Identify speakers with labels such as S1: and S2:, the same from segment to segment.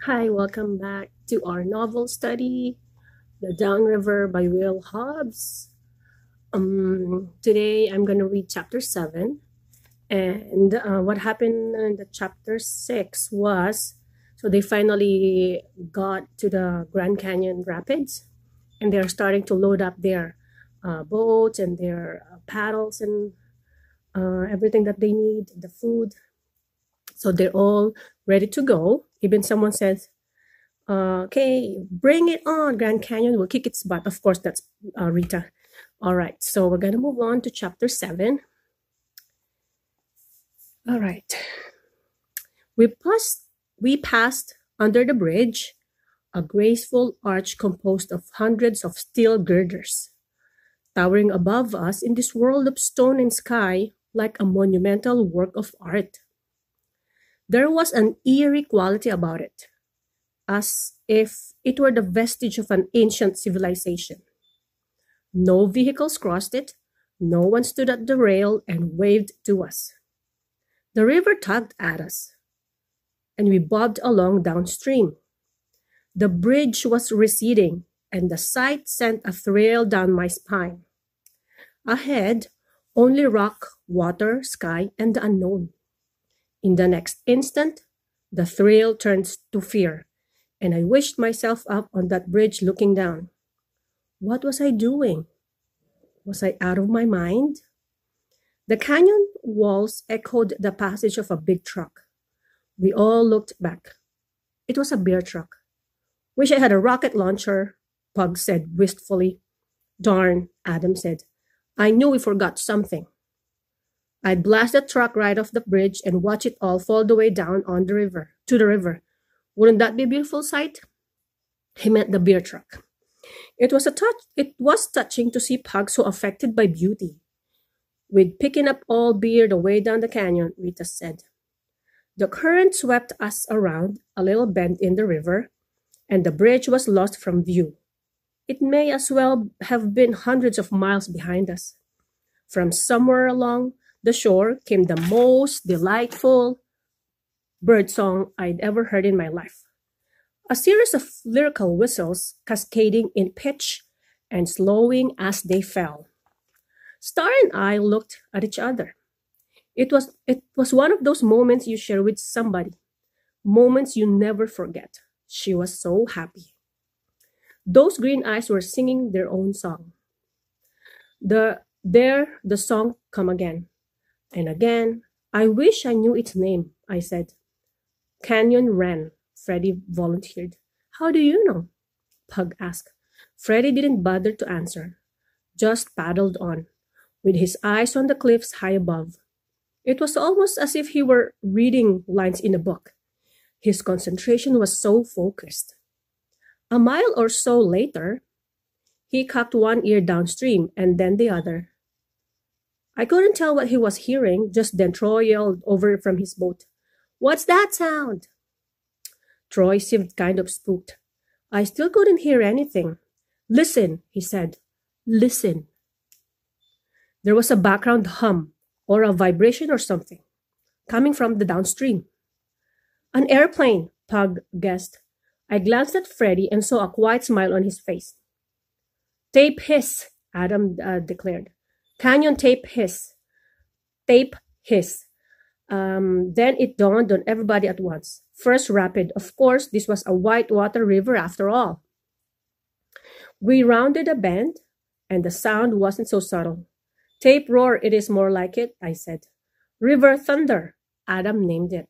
S1: Hi, welcome back to our novel study, The Downriver by Will Hobbs. Today I'm going to read chapter 7. And what happened in the chapter 6 was they finally got to the Grand Canyon Rapids and they're starting to load up their boats and their paddles and everything that they need, the food. So they're all ready to go. Even someone says, okay, bring it on. Grand Canyon will kick its butt. Of course, that's Rita. All right, so we're going to move on to chapter 7. All right. We passed under the bridge, a graceful arch composed of hundreds of steel girders, towering above us in this world of stone and sky like a monumental work of art. There was an eerie quality about it, as if it were the vestige of an ancient civilization. No vehicles crossed it, no one stood at the rail and waved to us. The river tugged at us, and we bobbed along downstream. The bridge was receding, and the sight sent a thrill down my spine. Ahead, only rock, water, sky, and the unknown. In the next instant, the thrill turned to fear, and I wished myself up on that bridge looking down. What was I doing? Was I out of my mind? The canyon walls echoed the passage of a big truck. We all looked back. It was a beer truck. Wish I had a rocket launcher, Pug said wistfully. Darn, Adam said. I knew we forgot something. I'd blast the truck right off the bridge and watch it all fall the way down on the river, to the river. Wouldn't that be a beautiful sight? He meant the beer truck. It was touching to see Pug so affected by beauty. We'd picking up all beer the way down the canyon, Rita said. The current swept us around a little bend in the river, and the bridge was lost from view. It may as well have been hundreds of miles behind us. From somewhere along the shore came the most delightful bird song I'd ever heard in my life. A series of lyrical whistles cascading in pitch and slowing as they fell. Star and I looked at each other. It was one of those moments you share with somebody, moments you never forget. She was so happy. Those green eyes were singing their own song. The song come again. And again, I wish I knew its name, I said. Canyon Wren, Freddie volunteered. How do you know? Pug asked. Freddie didn't bother to answer, just paddled on, with his eyes on the cliffs high above. It was almost as if he were reading lines in a book. His concentration was so focused. A mile or so later, he cocked one ear downstream and then the other. I couldn't tell what he was hearing. Just then Troy yelled over from his boat. What's that sound? Troy seemed kind of spooked. I still couldn't hear anything. Listen, he said. Listen. There was a background hum, or a vibration or something, coming from the downstream. An airplane, Pug guessed. I glanced at Freddie and saw a quiet smile on his face. Tape hiss, Adam declared. Canyon tape hiss. Tape hiss. Then it dawned on everybody at once. First rapid. Of course, this was a whitewater river after all. We rounded a bend, and the sound wasn't so subtle. Tape roar, it is more like it, I said. River thunder, Adam named it.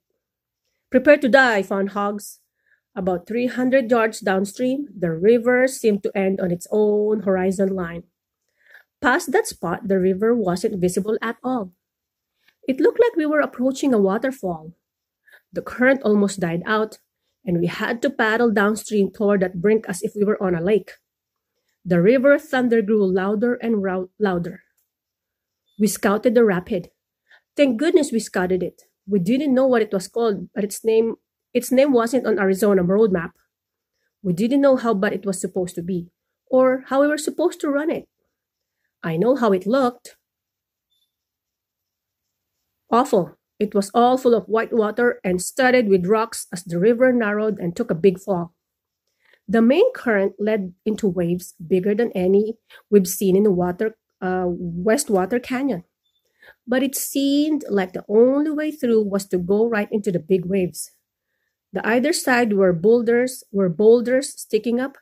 S1: Prepare to die, fun hogs. About 300 yards downstream, the river seemed to end on its own horizon line. Past that spot, the river wasn't visible at all. It looked like we were approaching a waterfall. The current almost died out, and we had to paddle downstream toward that brink as if we were on a lake. The river thunder grew louder and louder. We scouted the rapid. Thank goodness we scouted it. We didn't know what it was called, but its name wasn't on Arizona road map. We didn't know how bad it was supposed to be, or how we were supposed to run it. I know how it looked. Awful. It was all full of white water and studded with rocks as the river narrowed and took a big fall. The main current led into waves bigger than any we've seen in the Westwater Canyon. But it seemed like the only way through was to go right into the big waves. The either side were boulders sticking up,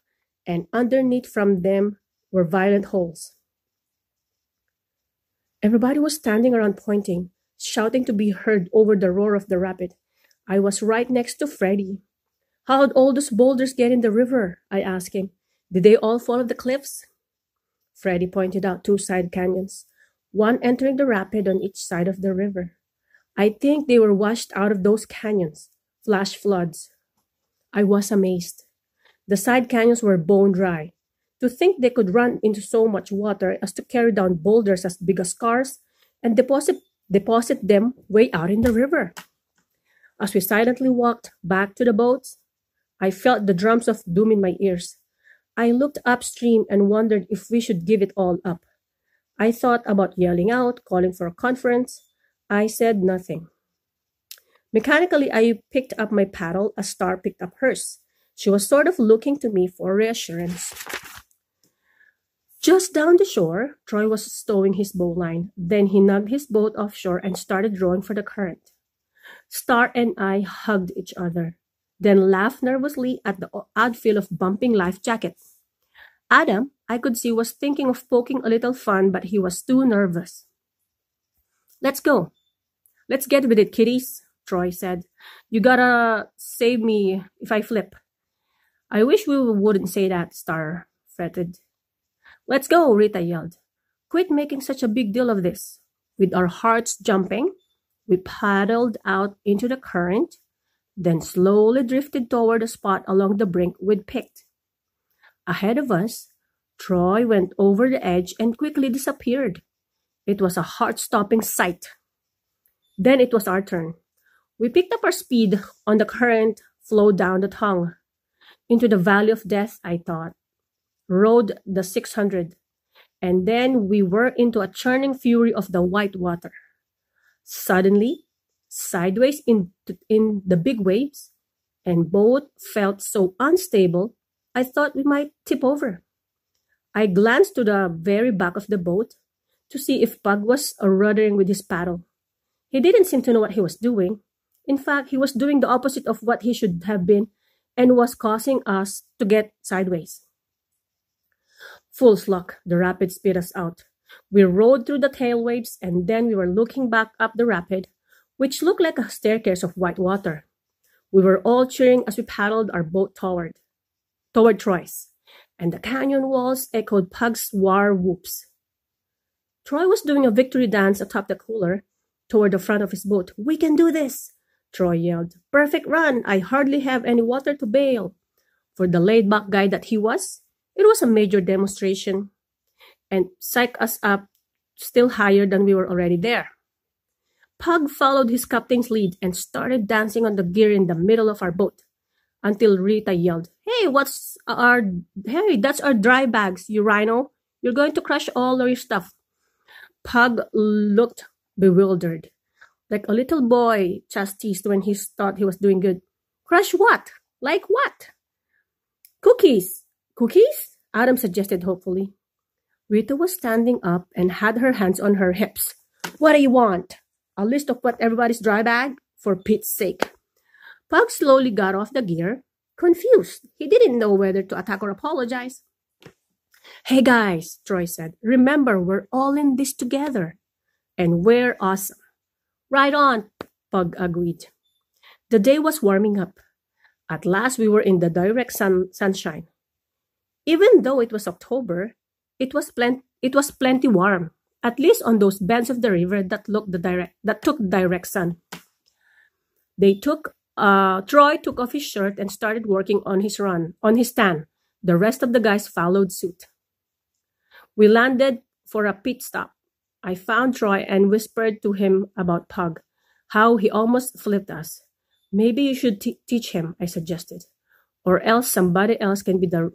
S1: and underneath from them were violent holes. Everybody was standing around pointing, shouting to be heard over the roar of the rapid. I was right next to Freddie. How'd all those boulders get in the river? I asked him. Did they all fall off the cliffs? Freddie pointed out two side canyons, one entering the rapid on each side of the river. I think they were washed out of those canyons, flash floods. I was amazed. The side canyons were bone dry. To think they could run into so much water as to carry down boulders as big as cars and deposit them way out in the river. As we silently walked back to the boats, I felt the drums of doom in my ears. I looked upstream and wondered if we should give it all up. I thought about yelling out, calling for a conference. I said nothing. Mechanically, I picked up my paddle as Star picked up hers. She was sort of looking to me for reassurance. Just down the shore, Troy was stowing his bowline. Then he nagged his boat offshore and started rowing for the current. Star and I hugged each other, then laughed nervously at the odd feel of bumping life jackets. Adam, I could see, was thinking of poking a little fun, but he was too nervous. Let's go. Let's get with it, kiddies, Troy said. You gotta save me if I flip. I wish we wouldn't say that, Star fretted. Let's go, Rita yelled. Quit making such a big deal of this. With our hearts jumping, we paddled out into the current, then slowly drifted toward the spot along the brink we'd picked. Ahead of us, Troy went over the edge and quickly disappeared. It was a heart-stopping sight. Then it was our turn. We picked up our speed on the current, flowed down the tongue. Into the valley of death, I thought. Rode the 600, and then we were into a churning fury of the white water. Suddenly, sideways in the big waves, and both felt so unstable, I thought we might tip over. I glanced to the very back of the boat to see if Pug was ruddering with his paddle. He didn't seem to know what he was doing. In fact, he was doing the opposite of what he should have been and was causing us to get sideways. Full luck, the rapid spit us out. We rode through the tail waves, and then we were looking back up the rapid, which looked like a staircase of white water. We were all cheering as we paddled our boat toward Troy's, and the canyon walls echoed Pug's war whoops. Troy was doing a victory dance atop the cooler toward the front of his boat. We can do this, Troy yelled. Perfect run. I hardly have any water to bail. For the laid-back guy that he was, it was a major demonstration and psyched us up still higher than we were already there. Pug followed his captain's lead and started dancing on the gear in the middle of our boat until Rita yelled, Hey, that's our dry bags, you rhino. You're going to crush all of your stuff. Pug looked bewildered, like a little boy chastised when he thought he was doing good. Crush what? Like what? Cookies. Cookies? Adam suggested hopefully. Rita was standing up and had her hands on her hips. What do you want? A list of what everybody's dry bag? For Pete's sake. Pug slowly got off the gear, confused. He didn't know whether to attack or apologize. Hey guys, Troy said. Remember, we're all in this together. And we're awesome. Right on, Pug agreed. The day was warming up. At last we were in the direct sunshine. Even though it was October, it was plenty warm, at least on those bends of the river that took direct sun. Troy took off his shirt and started working on his stand. The rest of the guys followed suit. We landed for a pit stop. I found Troy and whispered to him about Pug, how he almost flipped us. Maybe you should teach him, I suggested, or else somebody else can be the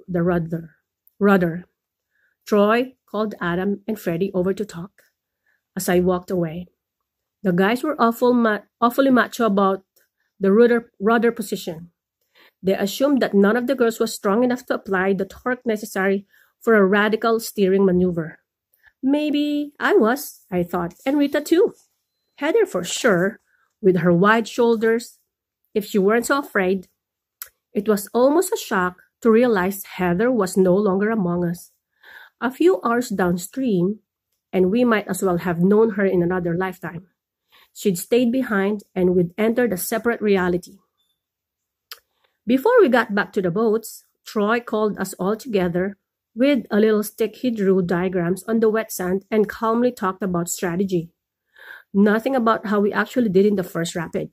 S1: rudder. Troy called Adam and Freddie over to talk. As I walked away, The guys were awfully macho about the rudder position. They assumed that none of the girls was strong enough to apply the torque necessary for a radical steering maneuver. Maybe I was, I thought, and Rita too. Heather for sure, with her wide shoulders, if she weren't so afraid. It was almost a shock to realize Heather was no longer among us. A few hours downstream, and we might as well have known her in another lifetime. She'd stayed behind, and we'd entered a separate reality. Before we got back to the boats, Troy called us all together with a little stick. He drew diagrams on the wet sand and calmly talked about strategy. Nothing about how we actually did in the first rapid.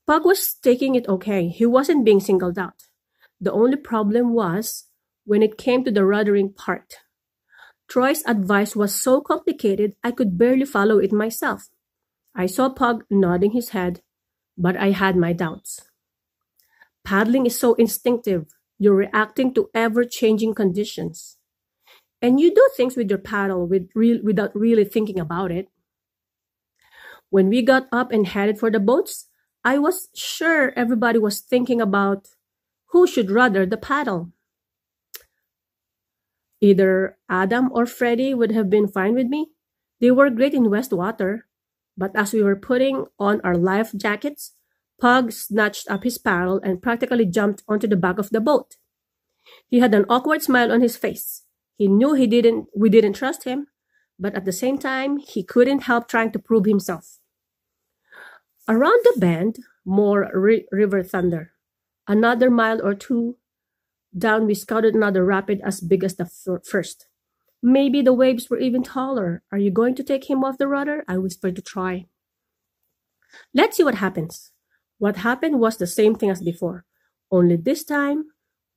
S1: Pug was taking it okay. He wasn't being singled out. The only problem was when it came to the ruddering part. Troy's advice was so complicated I could barely follow it myself. I saw Pug nodding his head, but I had my doubts. Paddling is so instinctive. You're reacting to ever-changing conditions. And you do things with your paddle without really thinking about it. When we got up and headed for the boats, I was sure everybody was thinking about who should rudder the paddle. Either Adam or Freddie would have been fine with me. They were great in West water. But as we were putting on our life jackets, Pug snatched up his paddle and practically jumped onto the back of the boat. He had an awkward smile on his face. He knew we didn't trust him, but at the same time, he couldn't help trying to prove himself. Around the bend, more river thunder. Another mile or two down, we scouted another rapid as big as the first. Maybe the waves were even taller. Are you going to take him off the rudder? I whispered to Troy. Let's see what happens. What happened was the same thing as before. Only this time,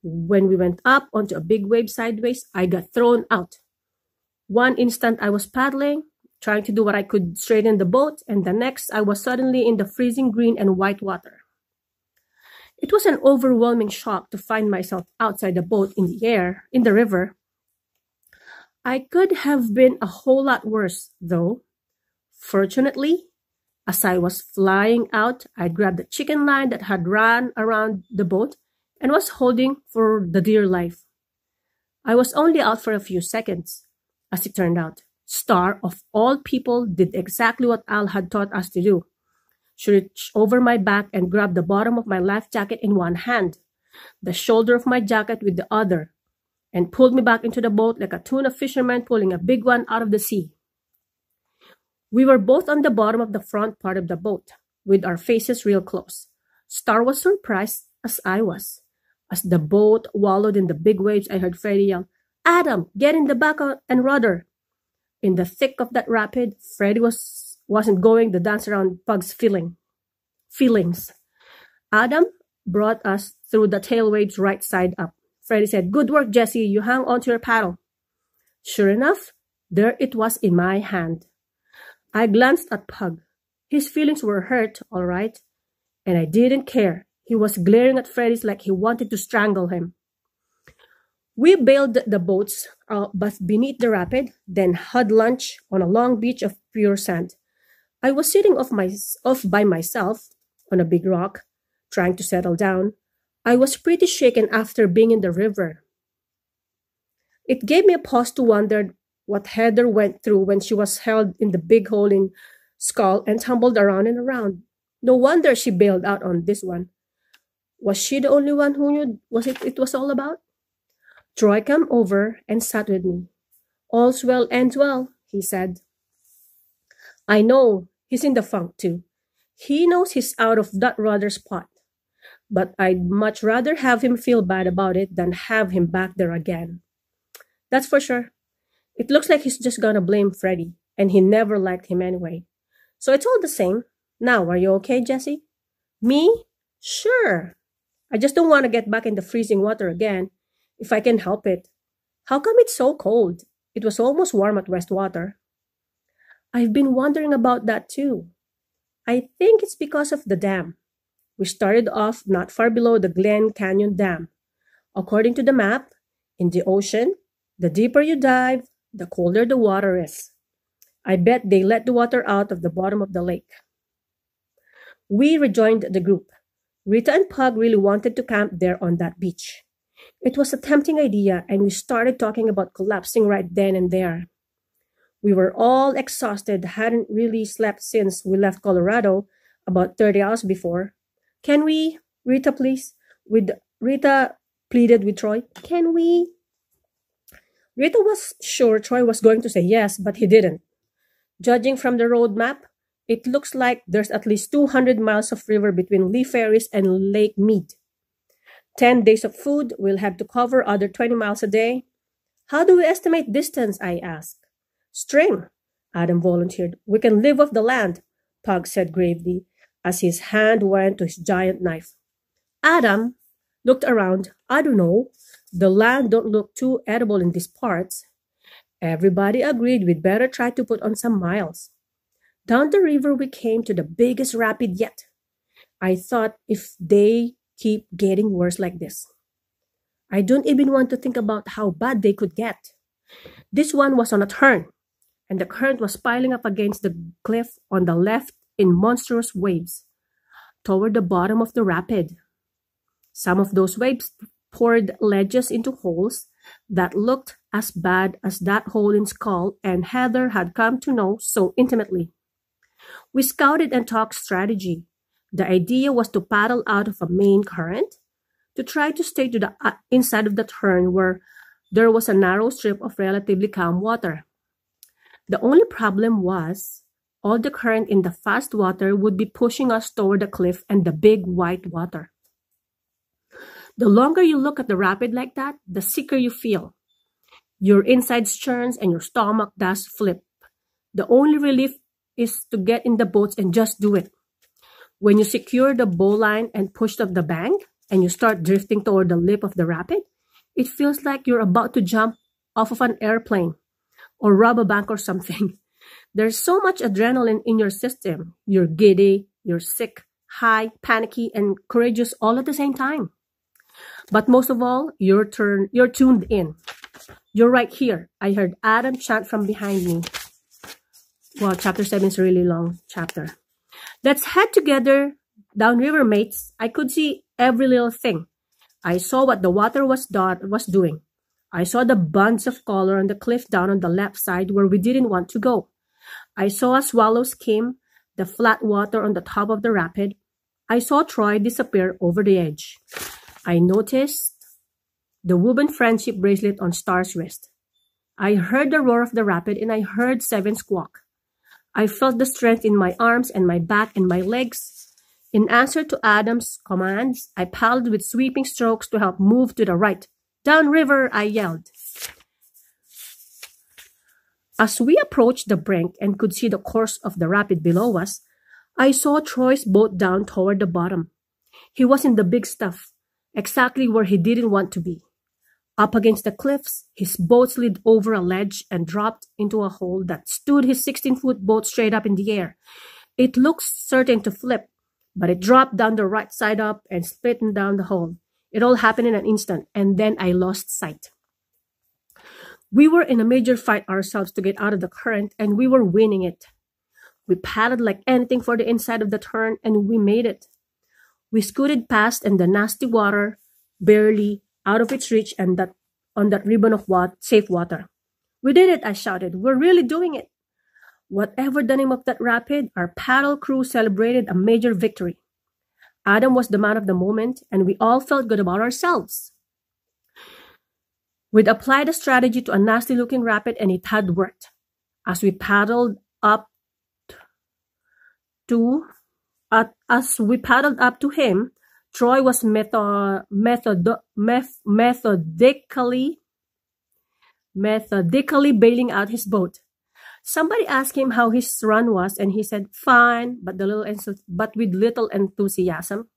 S1: when we went up onto a big wave sideways, I got thrown out. One instant I was paddling, trying to do what I could straighten the boat, and the next I was suddenly in the freezing green and white water. It was an overwhelming shock to find myself outside the boat in the air, in the river. I could have been a whole lot worse, though. Fortunately, as I was flying out, I grabbed the chicken line that had run around the boat and was holding for the dear life. I was only out for a few seconds. As it turned out, Star, of all people, did exactly what Al had taught us to do. She reached over my back and grabbed the bottom of my life jacket in one hand, the shoulder of my jacket with the other, and pulled me back into the boat like a tuna fisherman pulling a big one out of the sea. We were both on the bottom of the front part of the boat, with our faces real close. Star was surprised, as I was. As the boat wallowed in the big waves, I heard Freddie yell, "Adam, get in the back and rudder." In the thick of that rapid, Freddie wasn't going to dance around Pug's feelings. Adam brought us through the tail waves right side up. Freddie said, "Good work, Jesse. You hung onto your paddle." Sure enough, there it was in my hand. I glanced at Pug. His feelings were hurt, all right, and I didn't care. He was glaring at Freddie like he wanted to strangle him. We bailed the boats beneath the rapid, then had lunch on a long beach of pure sand. I was sitting off by myself on a big rock, trying to settle down. I was pretty shaken after being in the river. It gave me a pause to wonder what Heather went through when she was held in the big hole in Skull and tumbled around and around. No wonder she bailed out on this one. Was she the only one who knew what it was all about? Troy came over and sat with me. "All's well ends well," he said. I know, he's in the funk too. He knows he's out of that rudder spot. But I'd much rather have him feel bad about it than have him back there again. That's for sure. It looks like he's just gonna blame Freddie, and he never liked him anyway. So it's all the same. Now, are you okay, Jesse? Me? Sure. I just don't want to get back in the freezing water again, if I can help it. How come it's so cold? It was almost warm at Westwater. I've been wondering about that too. I think it's because of the dam. We started off not far below the Glen Canyon Dam. According to the map, in the ocean, the deeper you dive, the colder the water is. I bet they let the water out of the bottom of the lake. We rejoined the group. Rita and Pug really wanted to camp there on that beach. It was a tempting idea, and we started talking about collapsing right then and there. We were all exhausted, hadn't really slept since we left Colorado about 30 hours before. Can we, Rita, please? Rita pleaded with Troy. Can we? Rita was sure Troy was going to say yes, but he didn't. Judging from the road map, it looks like there's at least 200 miles of river between Lee Ferris and Lake Mead. 10 days of food, we'll have to cover other 20 miles a day. How do we estimate distance? I asked. String, Adam volunteered. We can live off the land, Pug said gravely, as his hand went to his giant knife. Adam looked around. I don't know. The land don't look too edible in these parts. Everybody agreed we'd better try to put on some miles. Down the river we came to the biggest rapid yet. I thought if they keep getting worse like this. I don't even want to think about how bad they could get. This one was on a turn, and the current was piling up against the cliff on the left in monstrous waves toward the bottom of the rapid. Some of those waves poured ledges into holes that looked as bad as that hole in Skull and Heather had come to know so intimately. We scouted and talked strategy. The idea was to paddle out of a main current, to try to stay to the inside of the turn where there was a narrow strip of relatively calm water. The only problem was all the current in the fast water would be pushing us toward the cliff and the big white water. The longer you look at the rapid like that, the sicker you feel. Your insides churns and your stomach does flip. The only relief is to get in the boats and just do it. When you secure the bowline and push up the bank, and you start drifting toward the lip of the rapid, it feels like you're about to jump off of an airplane or rob a bank or something. There's so much adrenaline in your system. You're giddy, you're sick, high, panicky, and courageous all at the same time. But most of all, you're tuned in. You're right here. I heard Adam chant from behind me. Well, chapter 7 is a really long chapter. Let's head together downriver, mates. I could see every little thing. I saw what the water was doing. I saw the buns of color on the cliff down on the left side where we didn't want to go. I saw a swallow skim the flat water on the top of the rapid. I saw Troy disappear over the edge. I noticed the woven friendship bracelet on Star's wrist. I heard the roar of the rapid and I heard Seven squawk. I felt the strength in my arms and my back and my legs. In answer to Adam's commands, I paddled with sweeping strokes to help move to the right. Downriver, I yelled. As we approached the brink and could see the course of the rapid below us, I saw Troy's boat down toward the bottom. He was in the big stuff, exactly where he didn't want to be. Up against the cliffs, his boat slid over a ledge and dropped into a hole that stood his 16-foot boat straight up in the air. It looked certain to flip, but it dropped down the right side up and split down the hole. It all happened in an instant, and then I lost sight. We were in a major fight ourselves to get out of the current, and we were winning it. We paddled like anything for the inside of the turn, and we made it. We scooted past, and the nasty water, barely out of its reach, and on that ribbon of safe water. We did it, I shouted. We're really doing it. Whatever the name of that rapid, our paddle crew celebrated a major victory. Adam was the man of the moment, and we all felt good about ourselves. We'd applied a strategy to a nasty-looking rapid, and it had worked. As we paddled up to him, Troy was methodically bailing out his boat. Somebody asked him how his run was, and he said, fine, but with little enthusiasm.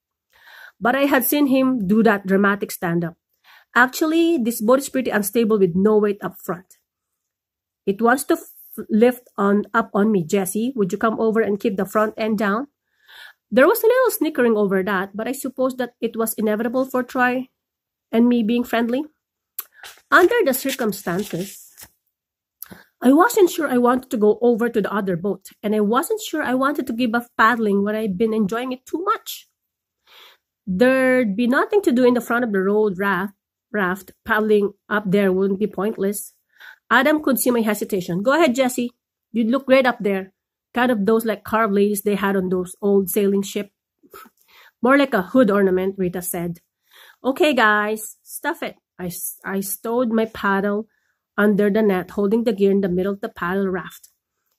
S1: But I had seen him do that dramatic stand-up. Actually, this boat is pretty unstable with no weight up front. It wants to lift up on me. Jesse, would you come over and keep the front end down? There was a little snickering over that, but I suppose that it was inevitable for Troy and me being friendly. Under the circumstances, I wasn't sure I wanted to go over to the other boat, and I wasn't sure I wanted to give up paddling when I'd been enjoying it too much. There'd be nothing to do in the front of the road raft. Paddling up there wouldn't be pointless. Adam could see my hesitation. Go ahead, Jesse. You'd look great up there. Kind of those like carved ladies they had on those old sailing ship. More like a hood ornament, Rita said. Okay, guys, stuff it. I stowed my paddle under the net, holding the gear in the middle of the paddle raft,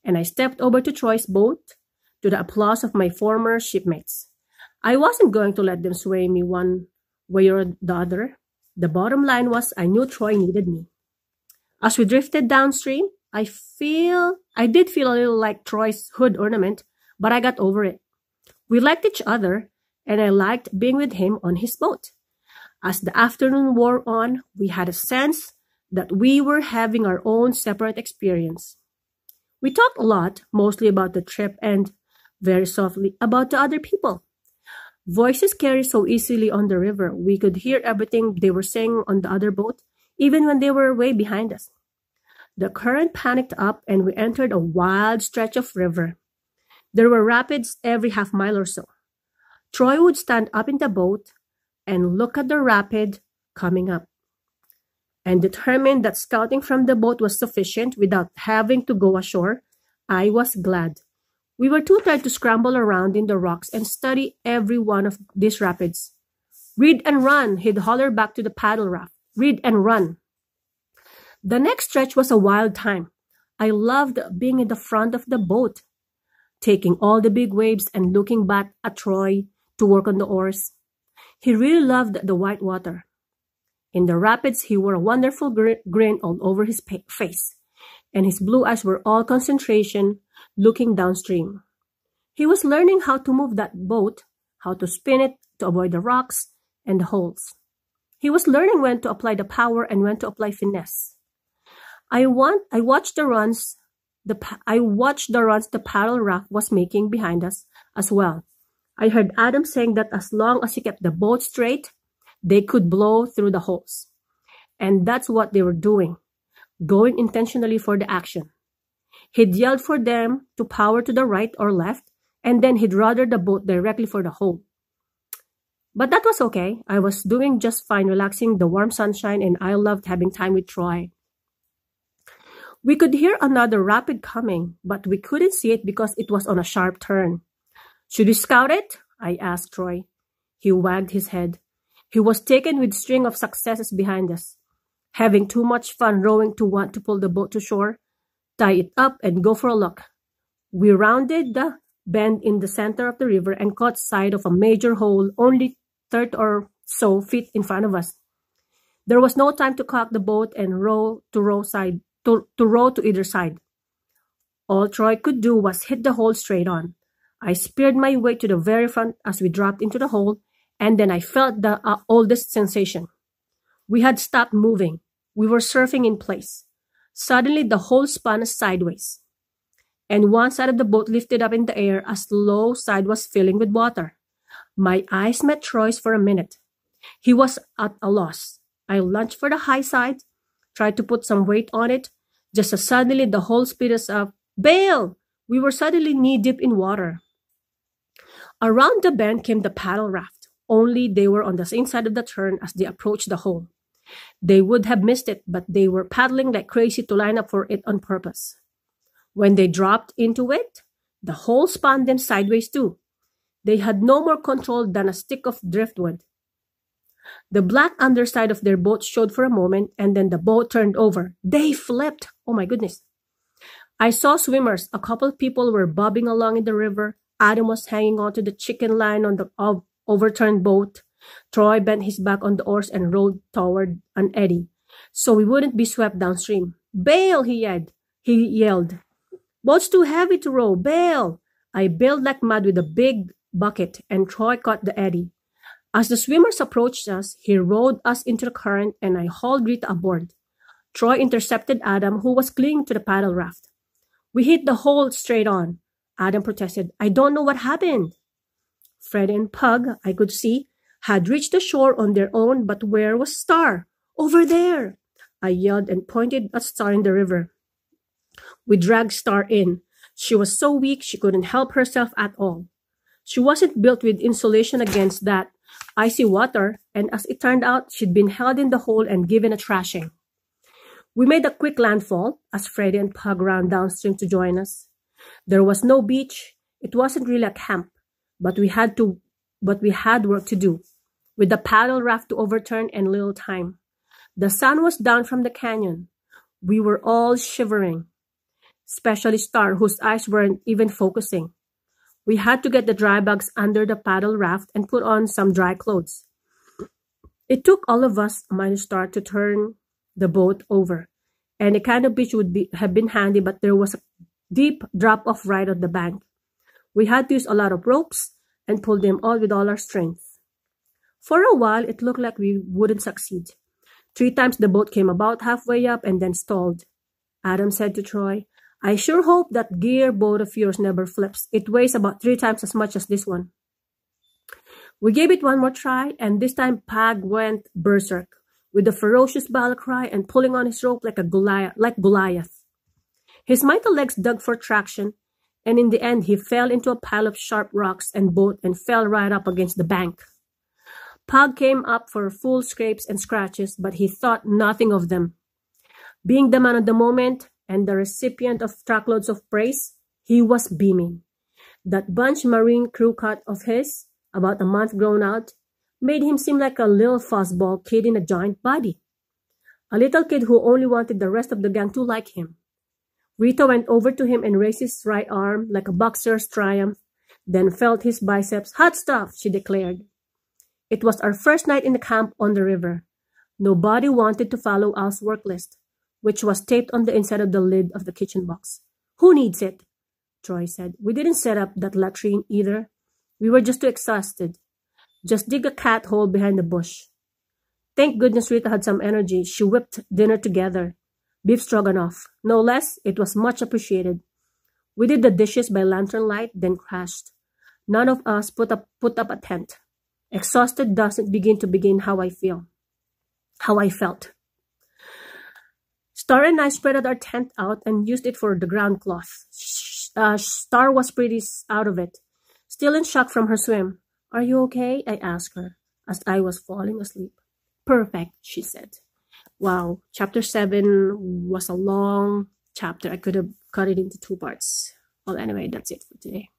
S1: and I stepped over to Troy's boat to the applause of my former shipmates. I wasn't going to let them sway me one way or the other. The bottom line was I knew Troy needed me. As we drifted downstream, I did feel a little like Troy's hood ornament, but I got over it. We liked each other, and I liked being with him on his boat. As the afternoon wore on, we had a sense that we were having our own separate experience. We talked a lot, mostly about the trip and, very softly, about the other people. Voices carry so easily on the river. We could hear everything they were saying on the other boat, even when they were way behind us. The current panicked up, and we entered a wild stretch of river. There were rapids every half mile or so. Troy would stand up in the boat and look at the rapid coming up. And determined that scouting from the boat was sufficient without having to go ashore, I was glad. We were too tired to scramble around in the rocks and study every one of these rapids. Read and run, he'd holler back to the paddle raft. Read and run. The next stretch was a wild time. I loved being in the front of the boat, taking all the big waves and looking back at Troy to work on the oars. He really loved the white water. In the rapids, he wore a wonderful grin all over his face, and his blue eyes were all concentration, looking downstream. He was learning how to move that boat, how to spin it to avoid the rocks and the holes. He was learning when to apply the power and when to apply finesse. I watched the runs the paddle raft was making behind us as well. I heard Adam saying that as long as he kept the boat straight, they could blow through the holes. And that's what they were doing, going intentionally for the action. He'd yelled for them to power to the right or left, and then he'd rudder the boat directly for the hole. But that was okay. I was doing just fine, relaxing the warm sunshine, and I loved having time with Troy. We could hear another rapid coming, but we couldn't see it because it was on a sharp turn. Should we scout it? I asked Troy. He wagged his head. He was taken with a string of successes behind us, having too much fun rowing to want to pull the boat to shore, tie it up, and go for a look. We rounded the bend in the center of the river and caught sight of a major hole only 30 or so feet in front of us. There was no time to cock the boat and row to either side. All Troy could do was hit the hole straight on. I speared my way to the very front as we dropped into the hole, and then I felt the oldest sensation. We had stopped moving. We were surfing in place. Suddenly, the hole spun sideways, and one side of the boat lifted up in the air as the low side was filling with water. My eyes met Troy's for a minute. He was at a loss. I lunged for the high side, tried to put some weight on it, just as suddenly the hole spit us up. Bail! We were suddenly knee-deep in water. Around the bend came the paddle raft, only they were on the same side of the turn as they approached the hole. They would have missed it, but they were paddling like crazy to line up for it on purpose. When they dropped into it, the hole spun them sideways too. They had no more control than a stick of driftwood. The black underside of their boat showed for a moment, and then the boat turned over. They flipped! Oh my goodness. I saw swimmers. A couple of people were bobbing along in the river. Adam was hanging onto the chicken line on the overturned boat. Troy bent his back on the oars and rowed toward an eddy, so we wouldn't be swept downstream. Bail! He yelled. Boat's too heavy to row. Bail! I bailed like mad with a big bucket, and Troy caught the eddy. As the swimmers approached us, he rowed us into the current, and I hauled Rita aboard. Troy intercepted Adam, who was clinging to the paddle raft. We hit the hole straight on. Adam protested. I don't know what happened. Fred and Pug, I could see, had reached the shore on their own, but where was Star? Over there! I yelled and pointed at Star in the river. We dragged Star in. She was so weak she couldn't help herself at all. She wasn't built with insulation against that icy water, and as it turned out, she'd been held in the hole and given a thrashing. We made a quick landfall as Freddie and Pug ran downstream to join us. There was no beach. It wasn't really a camp, but we had work to do, with the paddle raft to overturn and little time. The sun was down from the canyon. We were all shivering, especially Star, whose eyes weren't even focusing. We had to get the dry bags under the paddle raft and put on some dry clothes. It took all of us, minus Star, to turn the boat over. Any kind of beach have been handy, but there was a deep drop-off right on the bank. We had to use a lot of ropes and pull them all with all our strength. For a while, it looked like we wouldn't succeed. 3 times the boat came about halfway up and then stalled. Adam said to Troy, "I sure hope that gear boat of yours never flips. It weighs about 3 times as much as this one." We gave it one more try, and this time Pag went berserk, with a ferocious battle cry and pulling on his rope like Goliath. His mighty legs dug for traction, and in the end he fell into a pile of sharp rocks and boat and fell right up against the bank. Pug came up for full scrapes and scratches, but he thought nothing of them. Being the man of the moment and the recipient of truckloads of praise, he was beaming. That bunch marine crew cut of his, about a month grown out, made him seem like a little fuzzball kid in a giant body. A little kid who only wanted the rest of the gang to like him. Rita went over to him and raised his right arm like a boxer's triumph, then felt his biceps. "Hot stuff," she declared. It was our first night in the camp on the river. Nobody wanted to follow Al's work list, which was taped on the inside of the lid of the kitchen box. "Who needs it?" Troy said. "We didn't set up that latrine either. We were just too exhausted. Just dig a cat hole behind the bush." Thank goodness Rita had some energy. She whipped dinner together. Beef stroganoff. No less, it was much appreciated. We did the dishes by lantern light, then crashed. None of us put up a tent. Exhausted doesn't begin how I felt. Star and I spread our tent out and used it for the ground cloth. Star was pretty out of it, still in shock from her swim. "Are you okay?" I asked her as I was falling asleep. "Perfect," she said. Wow, chapter 7 was a long chapter. I could have cut it into 2 parts. Well, anyway, that's it for today.